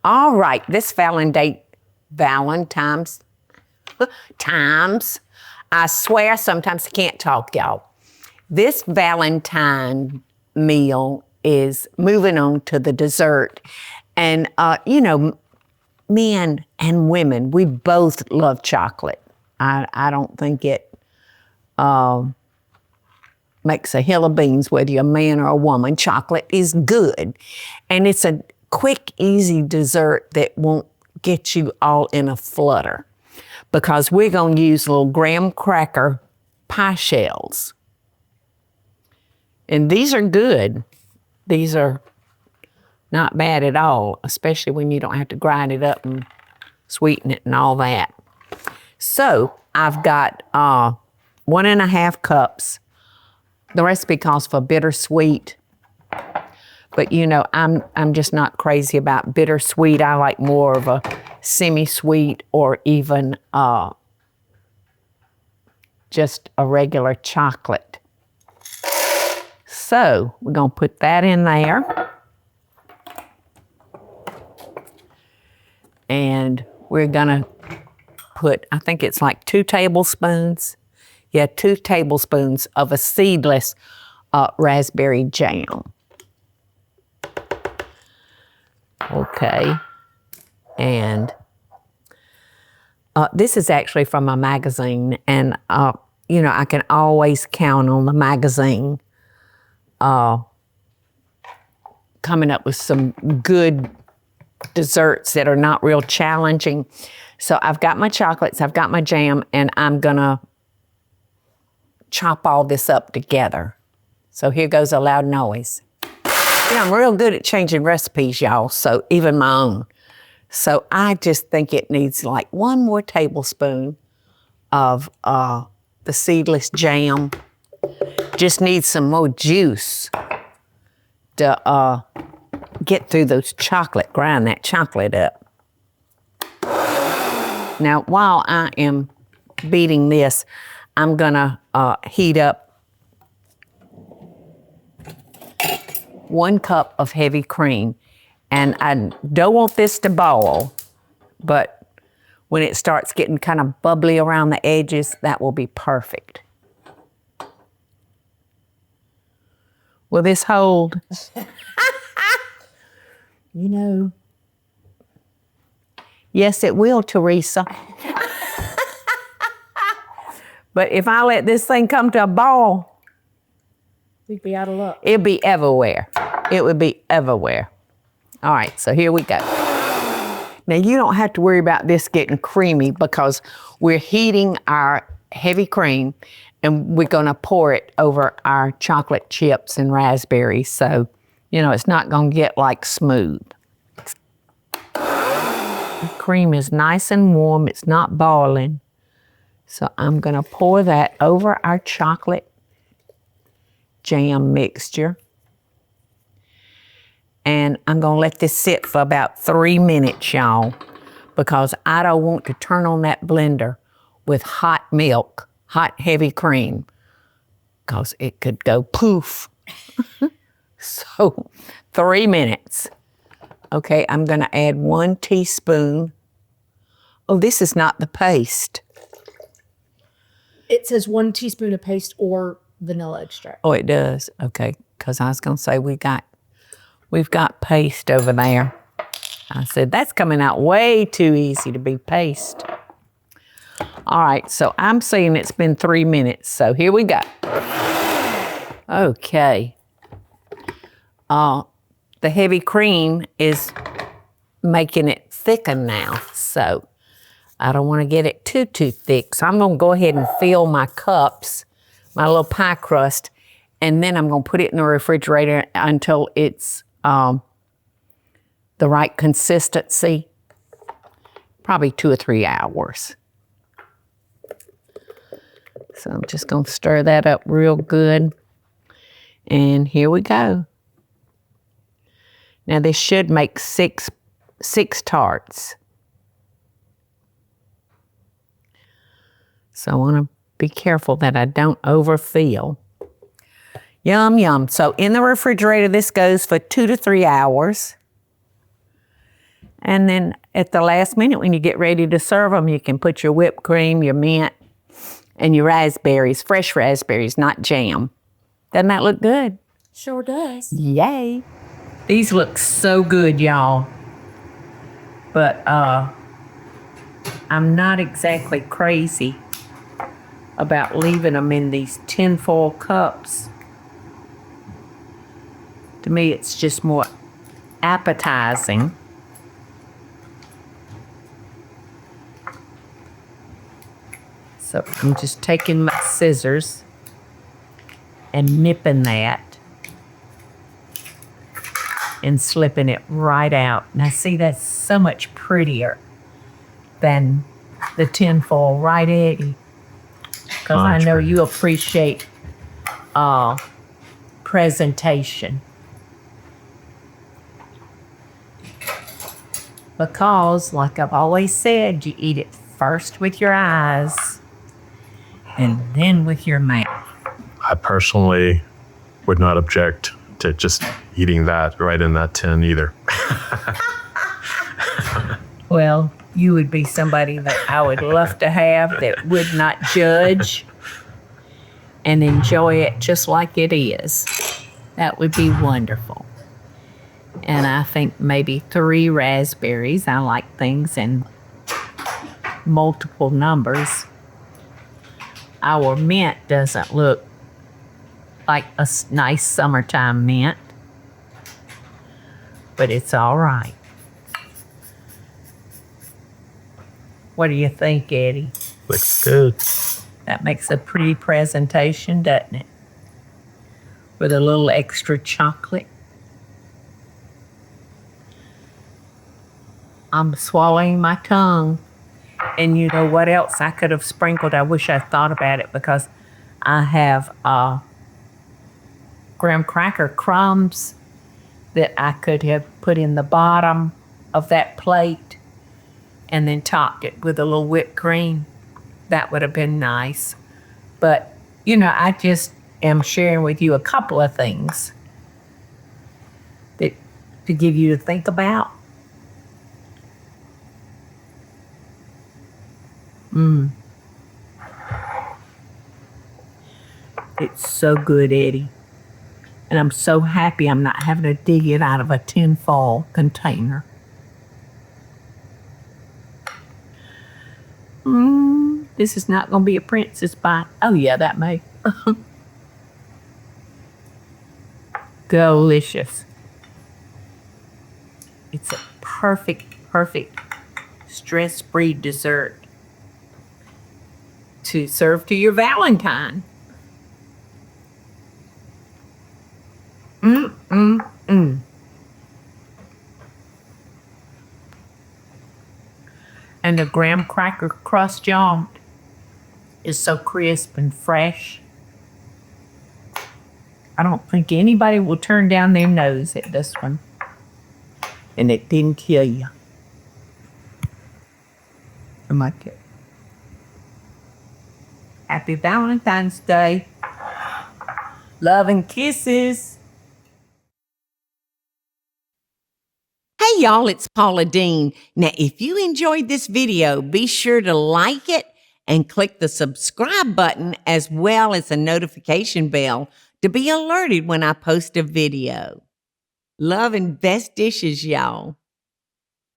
All right, this Valentine's, I swear sometimes I can't talk, y'all. This Valentine meal is moving on to the dessert. And, men and women, we both love chocolate. I don't think it makes a hill of beans whether you're a man or a woman. Chocolate is good. And it's a quick, easy dessert that won't get you all in a flutter because we're going to use little graham cracker pie shells. And these are good. These are not bad at all, especially when you don't have to grind it up and sweeten it and all that. So I've got 1.5 cups. The recipe calls for bittersweet, but I'm just not crazy about bittersweet. I like more of a semi-sweet or even just a regular chocolate. So we're gonna put that in there. And we're gonna put, I think it's like 2 tablespoons. Yeah, 2 tablespoons of a seedless raspberry jam. Okay. And this is actually from a magazine. And, I can always count on the magazine coming up with some good desserts that are not real challenging. So I've got my chocolates, I've got my jam, and I'm gonna chop all this up together. So here goes a loud noise. I'm real good at changing recipes, y'all, so even my own. So I just think it needs like 1 more tablespoon of the seedless jam. Just needs some more juice to get through those chocolate, grind that chocolate up. Now, while I am beating this, I'm gonna heat up 1 cup of heavy cream. And I don't want this to boil, but when it starts getting kind of bubbly around the edges, that will be perfect. Will this hold? Yes, it will, Teresa. But if I let this thing come to a ball, we'd be out of luck. It'd be everywhere. It would be everywhere. All right, so here we go. Now, you don't have to worry about this getting creamy because we're heating our heavy cream and we're gonna pour it over our chocolate chips and raspberries. So, it's not gonna get like smooth. The cream is nice and warm, it's not boiling. So I'm gonna pour that over our chocolate jam mixture. And I'm gonna let this sit for about 3 minutes, y'all, because I don't want to turn on that blender with hot milk, hot heavy cream, because it could go poof. So 3 minutes. Okay, I'm gonna add 1 teaspoon. Oh, this is not the paste. It says 1 teaspoon of paste or vanilla extract. Oh, it does? Okay, because I was gonna say we've got paste over there. I said, that's coming out way too easy to be paste. All right, so I'm seeing it's been 3 minutes, so here we go. Okay. The heavy cream is making it thicken now, so I don't want to get it too thick. So I'm gonna go ahead and fill my cups, my little pie crust, and then I'm gonna put it in the refrigerator until it's the right consistency, probably 2 or 3 hours. So I'm just gonna stir that up real good. And here we go. Now this should make six tarts. So I wanna be careful that I don't overfill. Yum, yum. So in the refrigerator, this goes for 2 to 3 hours. And then at the last minute, when you get ready to serve them, you can put your whipped cream, your mint, and your raspberries, fresh raspberries, not jam. Doesn't that look good? Sure does. Yay. These look so good, y'all. But I'm not exactly crazy about leaving them in these tinfoil cups. To me, it's just more appetizing. So I'm just taking my scissors and nipping that and slipping it right out. Now see, that's so much prettier than the tinfoil, right, Eddie? Because I know you appreciate presentation. Because, like I've always said, you eat it first with your eyes and then with your mouth. I personally would not object to just eating that right in that tin either. Well, you would be somebody that I would love to have that would not judge and enjoy it just like it is. That would be wonderful. And I think maybe 3 raspberries. I like things in multiple numbers. Our mint doesn't look like a nice summertime mint, but it's all right. What do you think, Eddie? Looks good. That makes a pretty presentation, doesn't it? With a little extra chocolate. I'm swallowing my tongue. And you know what else I could have sprinkled? I wish I thought about it, because I have graham cracker crumbs that I could have put in the bottom of that plate and then topped it with a little whipped cream. That would have been nice. But, you know, I just am sharing with you a couple of things that to give you to think about. It's so good, Eddie. And I'm so happy I'm not having to dig it out of a tinfoil container. This is not going to be a princess bite. Oh, yeah, that may. Delicious. It's a perfect stress-free dessert to serve to your Valentine. And the graham cracker crust, y'all, is so crisp and fresh. I don't think anybody will turn down their nose at this one. And it didn't kill you. I like it. Happy Valentine's Day. Love and kisses. Hey y'all, it's Paula Deen. Now, if you enjoyed this video, be sure to like it and click the subscribe button as well as the notification bell to be alerted when I post a video. Love and best dishes, y'all.